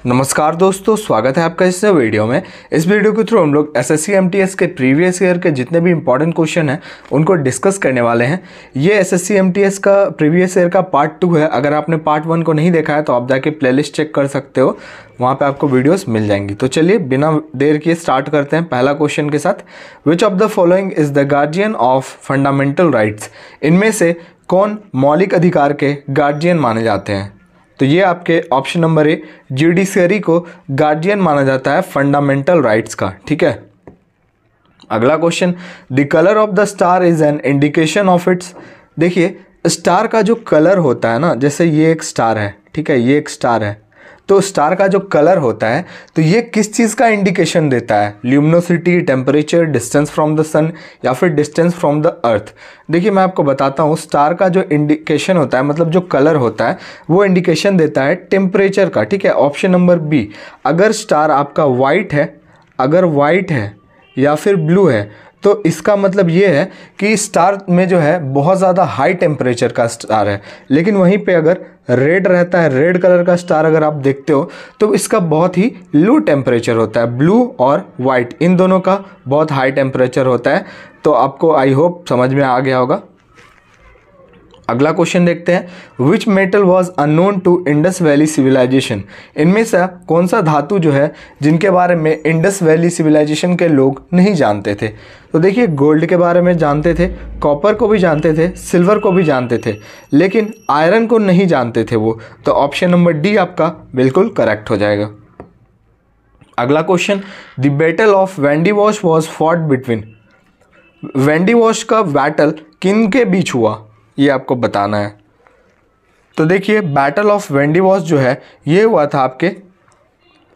नमस्कार दोस्तों, स्वागत है आपका इस वीडियो में। इस वीडियो के थ्रू हम लोग एसएससी एमटीएस के प्रीवियस ईयर के जितने भी इंपॉर्टेंट क्वेश्चन हैं उनको डिस्कस करने वाले हैं। ये एसएससी एमटीएस का प्रीवियस ईयर का पार्ट 2 है। अगर आपने पार्ट 1 को नहीं देखा है तो आप जाके प्लेलिस्ट चेक कर सकते हो, वहाँ पे आपको वीडियोस मिल जाएंगी। तो चलिए बिना देर किए स्टार्ट करते हैं पहला क्वेश्चन के साथ। Which of the following is the guardian of fundamental rights? इनमें से कौन मौलिक अधिकार के गार्जियन माने जाते हैं? तो ये आपके ऑप्शन नंबर ए, जुडिशरी को गार्जियन माना जाता है फंडामेंटल राइट्स का। ठीक है, अगला question, the colour of the star is an indication of its. देखिए स्टार का जो कलर होता है ना, जैसे ये एक स्टार है, ठीक है, ये एक स्टार है, तो स्टार का जो कलर होता है तो ये किस चीज़ का इंडिकेशन देता है? Luminosity, temperature, distance from the sun या फिर डिस्टेंस फ्रॉम द अर्थ। देखिए मैं आपको बताता हूँ, स्टार का जो इंडिकेशन होता है, मतलब जो कलर होता है, वो इंडिकेशन देता है टेम्परेचर का। ठीक है, ऑप्शन नंबर बी। अगर स्टार आपका वाइट है, अगर वाइट है या फिर ब्लू है, तो इसका मतलब ये है कि स्टार में जो है बहुत ज़्यादा हाई टेम्परेचर का स्टार है। लेकिन वहीं पे अगर रेड रहता है, रेड कलर का स्टार अगर आप देखते हो तो इसका बहुत ही लो टेम्परेचर होता है। ब्लू और वाइट इन दोनों का बहुत हाई टेम्परेचर होता है। तो आपको आई होप समझ में आ गया होगा। अगला क्वेश्चन देखते हैं, which metal was unknown to Indus Valley Civilization? इनमें से कौन सा धातु जो है जिनके बारे में इंडस वैली सिविलाइजेशन के लोग नहीं जानते थे? तो देखिए गोल्ड के बारे में जानते थे, कॉपर को भी जानते थे, सिल्वर को भी जानते थे, लेकिन आयरन को नहीं जानते थे वो। तो ऑप्शन नंबर डी आपका बिल्कुल करेक्ट हो जाएगा। अगला question, the battle of Wendy wash was fought between. Wendy wash का बैटल किन के बीच हुआ, ये आपको बताना है। तो देखिए बैटल ऑफ वेंडी वॉश जो है ये हुआ था आपके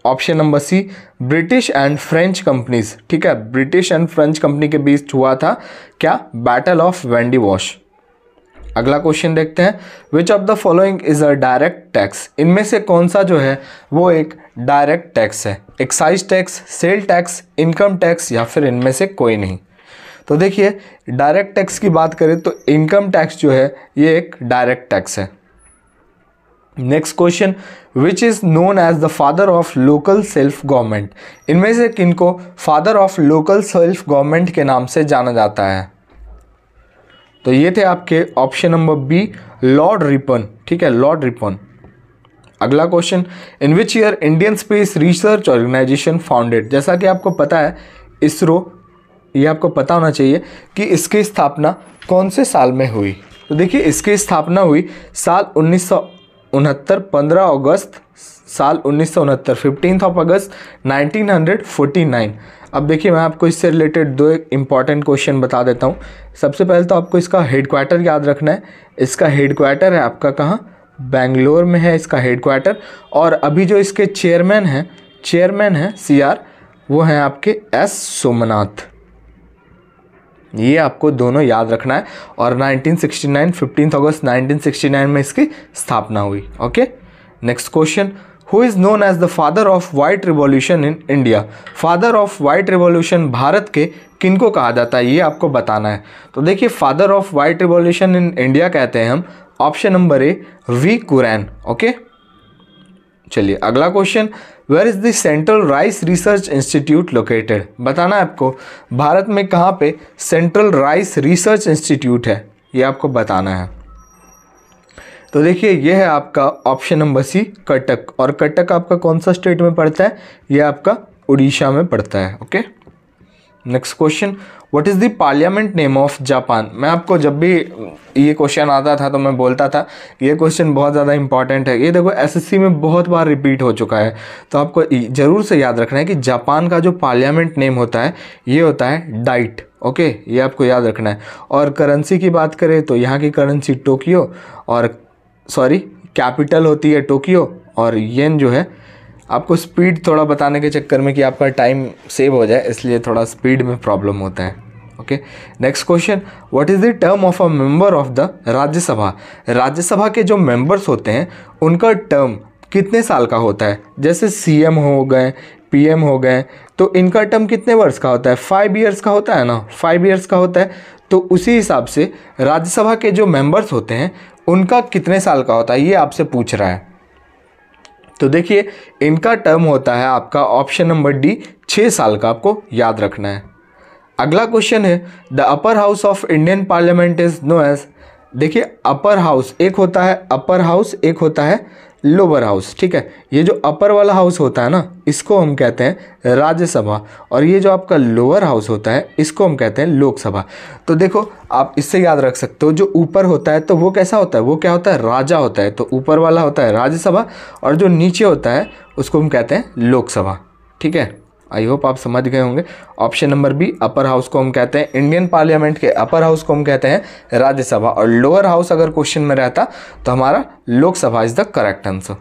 option number C, British and French companies. ठीक है, ब्रिटिश एंड फ्रेंच कंपनी के बीच हुआ था क्या? Battle of Wendy wash. अगला क्वेश्चन देखते हैं, which of the following is a direct tax? इनमें से कौन सा जो है वो एक डायरेक्ट टैक्स है? Excise tax, sale tax, income tax या फिर इनमें से कोई नहीं? तो देखिए डायरेक्ट टैक्स की बात करें तो इनकम टैक्स जो है ये एक डायरेक्ट टैक्स है। Next question, which is known as the father of local self government? इनमें से किनको father of local self government के नाम से जाना जाता है? तो ये थे आपके option number B, lord Ripon. ठीक है, लॉर्ड रिपन। अगला question, in which year Indian Space Research Organisation founded? जैसा कि आपको पता है इसरो, ये आपको पता होना चाहिए कि इसकी स्थापना कौन से साल में हुई। तो देखिए इसकी स्थापना हुई साल 1969, 15 अगस्त साल 1969, 15 अगस्त 1949। अब देखिए मैं आपको इससे रिलेटेड दो एक इम्पॉर्टेंट क्वेश्चन बता देता हूँ। सबसे पहले तो आपको इसका हेडक्वार्टर याद रखना है। इसका हेडक्वार्टर है आपका कहाँ? बेंगलोर में है इसका हेडक्वार्टर। और अभी जो इसके चेयरमैन हैं CR, वो हैं आपके S सोमनाथ। ये आपको दोनों याद रखना है। और 1969, 15 अगस्त 1969 में इसकी स्थापना हुई। Okay, next question, who is known as the father of white revolution in India? Father of white revolution Bharat के किनको कहा जाता है, ये आपको बताना है। तो देखिए father of white revolution in India कहते हैं हम option number A, V Kurien. Okay, चलिए अगला question, where is the central rice research institute located? बताना है आपको भारत में कहाँ पे सेंट्रल राइस रिसर्च इंस्टीट्यूट है, ये आपको बताना है। तो देखिए ये है आपका ऑप्शन नंबर सी, कटक। और कटक आपका कौन सा स्टेट में पड़ता है? ये आपका उड़ीसा में पड़ता है। Okay, next question, what is the parliament name of Japan? मैं आपको जब भी ये क्वेश्चन आता था तो मैं बोलता था ये क्वेश्चन बहुत ज़्यादा इंपॉर्टेंट है। ये देखो एसएससी में बहुत बार रिपीट हो चुका है, तो आपको ज़रूर से याद रखना है कि जापान का जो पार्लियामेंट नेम होता है ये होता है डाइट। ओके, ये आपको याद रखना है। और करेंसी की बात करें तो यहाँ की करेंसी टोक्यो, और कैपिटल होती है टोक्यो, और येन जो है, आपको स्पीड थोड़ा बताने के चक्कर में कि आपका टाइम सेव हो जाए इसलिए थोड़ा स्पीड में प्रॉब्लम होता है। Okay, next question, what is the term of a member of the Rajya Sabha? Rajya Sabha के जो मेंबर्स होते हैं उनका टर्म कितने साल का होता है? जैसे CM हो गए, PM हो गए, तो इनका टर्म कितने वर्ष का होता है? 5 ईयर्स का होता है ना, 5 ईयर्स का होता है। तो उसी हिसाब से राज्यसभा के जो मेंबर्स होते हैं उनका कितने साल का होता है, ये आपसे पूछ रहा है। तो देखिए इनका टर्म होता है आपका ऑप्शन नंबर डी 6 साल का, आपको याद रखना है। अगला क्वेश्चन है the upper house of Indian parliament is known as. देखिए अपर हाउस एक होता है अपर हाउस, एक होता है लोअर हाउस, ठीक है। ये जो अपर वाला हाउस होता है ना, इसको हम कहते हैं राज्यसभा, और ये जो आपका लोअर हाउस होता है इसको हम कहते हैं लोकसभा। तो देखो आप इससे याद रख सकते हो, जो ऊपर होता है तो वो कैसा होता है, वो क्या होता है, राजा होता है। तो ऊपर वाला होता है राज्यसभा और जो नीचे होता है उसको हम कहते हैं लोकसभा, ठीक है। आई होप आप समझ गए होंगे। Option number B upper house को हम कहते हैं, इंडियन पार्लियामेंट के अपर हाउस को हम कहते हैं राज्यसभा, और लोअर हाउस अगर क्वेश्चन में रहता तो हमारा Lok Sabha is the correct answer.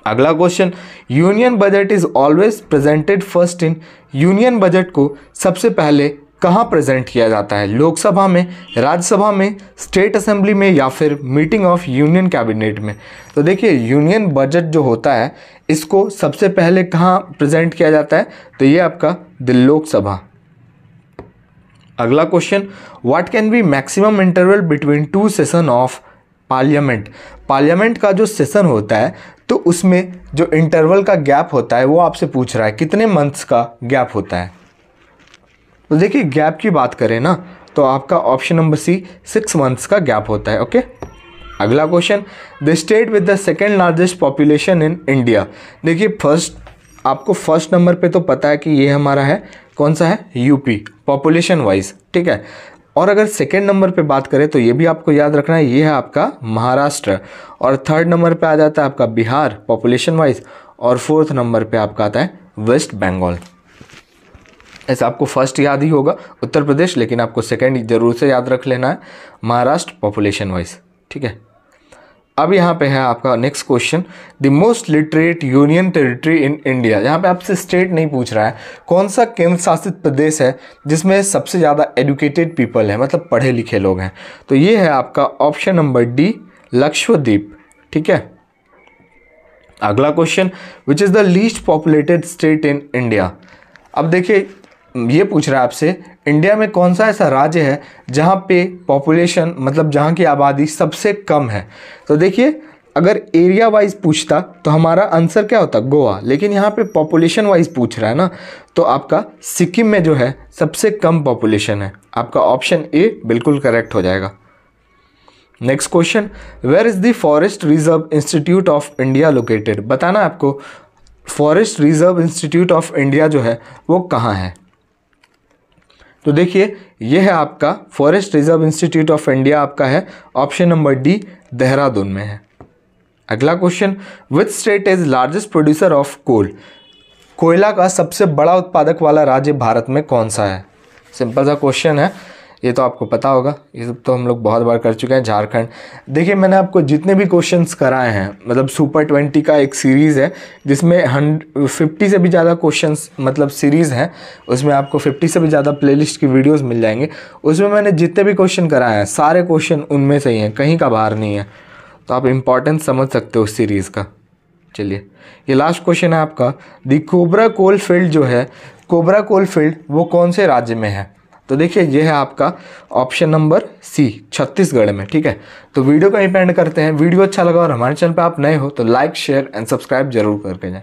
अगला question, union budget is always presented first in. Union budget को सबसे पहले कहाँ प्रेजेंट किया जाता है, लोकसभा में, राज्यसभा में, स्टेट असेंबली में, या फिर मीटिंग ऑफ यूनियन कैबिनेट में। तो देखिए यूनियन बजट जो होता है इसको सबसे पहले कहाँ प्रेजेंट किया जाता है, तो ये आपका द लोकसभा। अगला question, what can be maximum interval between two session of parliament. Parliament का जो सेशन होता है तो उसमें जो इंटरवल का गैप होता है वो आपसे पूछ रहा है कितने मंथ्स का गैप होता है। तो देखिए गैप की बात करें ना तो आपका ऑप्शन नंबर सी 6 मंथ्स का गैप होता है, ओके। अगला question, the state with the second largest population in India. देखिए आपको फर्स्ट नंबर पे तो पता है कि ये हमारा है, कौन सा है, यूपी पॉपुलेशन वाइज, ठीक है। और अगर सेकेंड नंबर पे बात करें तो ये भी आपको याद रखना है, ये है आपका महाराष्ट्र, और थर्ड नंबर पे आ जाता है आपका बिहार पॉपुलेशन वाइज, और फोर्थ नंबर पे आपका आता है वेस्ट बंगाल। ऐसा आपको फर्स्ट याद ही होगा उत्तर प्रदेश, लेकिन आपको सेकंड जरूर से याद रख लेना है महाराष्ट्र पॉपुलेशन वाइज, ठीक है। अब यहाँ पे है आपका next question, the most literate union territory in India. यहाँ पे आपसे स्टेट नहीं पूछ रहा है, कौन सा केंद्र शासित प्रदेश है जिसमें सबसे ज़्यादा एजुकेटेड पीपल है, मतलब पढ़े लिखे लोग हैं। तो ये है आपका ऑप्शन नंबर डी लक्षद्वीप, ठीक है। अगला question, which is the least populated state in India. अब देखिए ये पूछ रहा है आपसे इंडिया में कौन सा ऐसा राज्य है जहाँ पे पॉपुलेशन, मतलब जहाँ की आबादी सबसे कम है। तो देखिए अगर एरिया वाइज पूछता तो हमारा आंसर क्या होता, गोवा, लेकिन यहाँ पे पॉपुलेशन वाइज पूछ रहा है ना, तो आपका सिक्किम में जो है सबसे कम पॉपुलेशन है। आपका ऑप्शन ए बिल्कुल करेक्ट हो जाएगा। Next question, where is the forest reserve institute of India located. बताना आपको forest reserve institute of India जो है वो कहाँ है। तो देखिए ये है आपका forest reserve institute of India, आपका है ऑप्शन नंबर डी देहरादून में है। अगला question, which state is largest producer of coal. कोयला का सबसे बड़ा उत्पादक वाला राज्य भारत में कौन सा है। सिंपल सा क्वेश्चन है, ये तो आपको पता होगा, ये सब तो हम लोग बहुत बार कर चुके हैं, झारखंड। देखिए मैंने आपको जितने भी क्वेश्चंस कराए हैं, मतलब सुपर 20 का एक सीरीज़ है जिसमें 50 से भी ज़्यादा क्वेश्चंस, मतलब सीरीज़ हैं, उसमें आपको 50 से भी ज़्यादा प्लेलिस्ट की वीडियोस मिल जाएंगे। उसमें मैंने जितने भी क्वेश्चन कराए हैं सारे क्वेश्चन उनमें से ही हैं, कहीं का बाहर नहीं है, तो आप इम्पॉर्टेंस समझ सकते हो उस सीरीज़ का। चलिए ये लास्ट क्वेश्चन है आपका, दी कोबरा कोल फील्ड जो है, कोबरा कोल फील्ड वो कौन से राज्य में है। तो देखिए ये है आपका ऑप्शन नंबर सी छत्तीसगढ़ में, ठीक है। तो वीडियो को यहीं पे एंड करते हैं। वीडियो अच्छा लगा और हमारे चैनल पे आप नए हो तो लाइक शेयर एंड सब्सक्राइब जरूर करके जाएं।